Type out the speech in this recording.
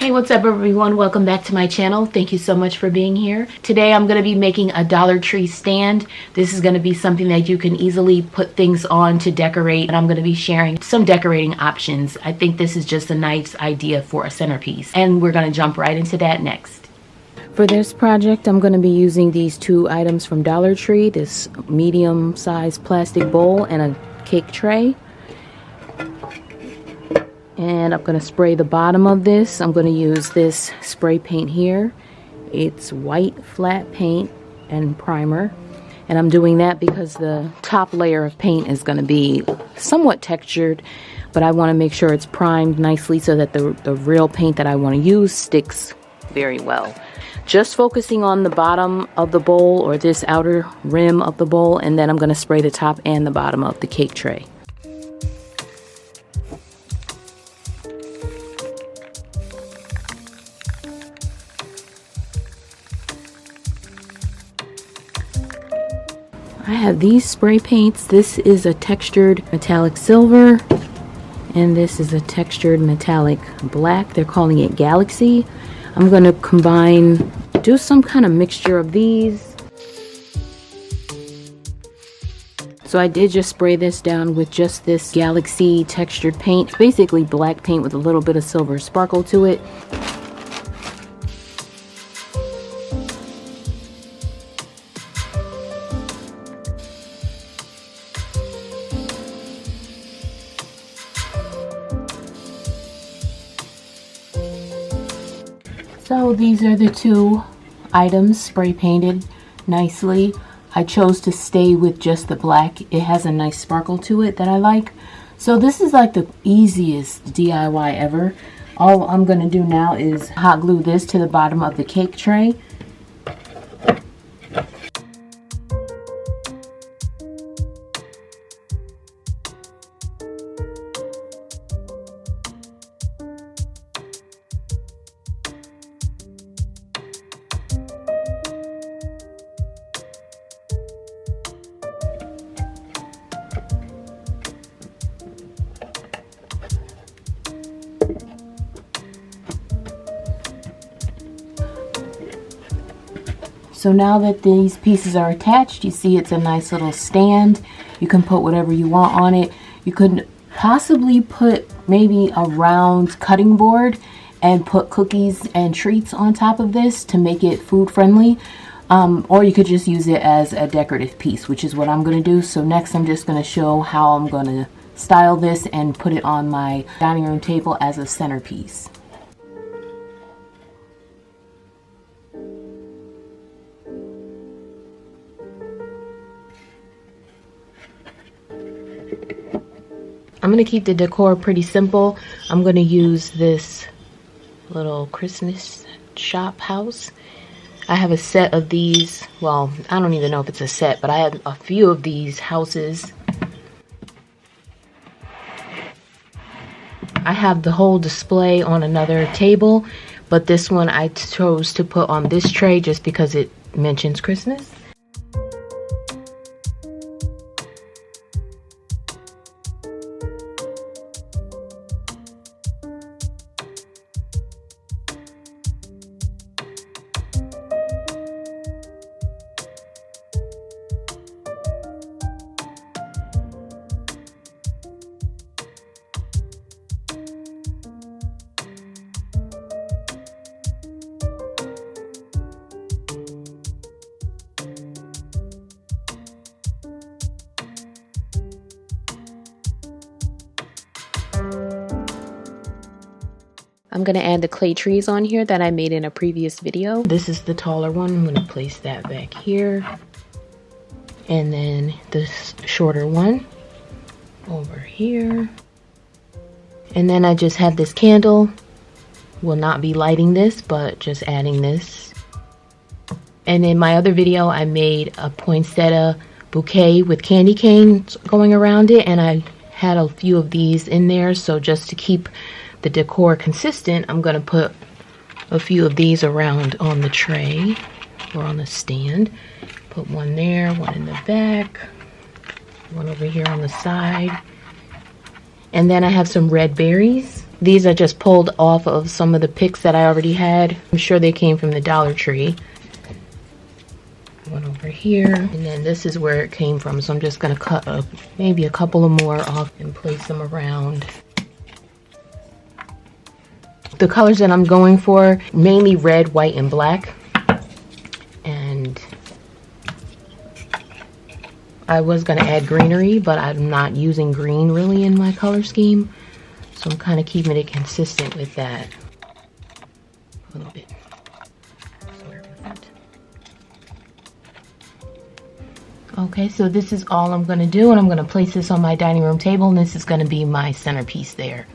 Hey, what's up everyone? Welcome back to my channel. Thank you so much for being here. Today I'm going to be making a Dollar Tree stand. This is going to be something that you can easily put things on to decorate, and I'm going to be sharing some decorating options. I think this is just a nice idea for a centerpiece, and we're going to jump right into that next. For this project, I'm going to be using these two items from Dollar Tree, this medium-sized plastic bowl and a cake tray. And I'm going to spray the bottom of this. I'm going to use this spray paint here. It's white flat paint and primer. And I'm doing that because the top layer of paint is going to be somewhat textured, but I want to make sure it's primed nicely so that the real paint that I want to use sticks very well. Just focusing on the bottom of the bowl, or this outer rim of the bowl, and then I'm going to spray the top and the bottom of the cake tray. I have these spray paints. This is a textured metallic silver, and this is a textured metallic black. They're calling it Galaxy. I'm going to do some kind of mixture of these. So I did just spray this down with just this Galaxy textured paint. It's basically black paint with a little bit of silver sparkle to it. So these are the two items spray painted nicely. I chose to stay with just the black. It has a nice sparkle to it that I like. So this is like the easiest DIY ever. All I'm going to do now is hot glue this to the bottom of the cake tray. So now that these pieces are attached, you see it's a nice little stand. You can put whatever you want on it. You could possibly put maybe a round cutting board and put cookies and treats on top of this to make it food friendly. Or you could just use it as a decorative piece, which is what I'm going to do. So next I'm just going to show how I'm going to style this and put it on my dining room table as a centerpiece. I'm going to keep the decor pretty simple. I'm going to use this little Christmas shop house. I have a set of these. Well, I don't even know if it's a set, but I have a few of these houses. I have the whole display on another table, but this one I chose to put on this tray just because it mentions Christmas. I'm going to add the clay trees on here that I made in a previous video. This is the taller one. I'm going to place that back here. And then this shorter one over here. And then I just have this candle. Will not be lighting this, but just adding this. And in my other video, I made a poinsettia bouquet with candy canes going around it. And I had a few of these in there. So just to keep the decor consistent, I'm going to put a few of these around on the tray or on the stand. Put one there, one in the back, one over here on the side. And then I have some red berries These are just pulled off of some of the picks that I already had. I'm sure they came from the Dollar Tree. One over here, and then this is where it came from, so I'm just going to cut up maybe a couple of more off and place them around. The colors that I'm going for, mainly red, white, and black. And I was going to add greenery, but I'm not using green really in my color scheme, so I'm kind of keeping it consistent with that a little bit. Okay, so this is all I'm going to do, and I'm going to place this on my dining room table, and this is going to be my centerpiece there.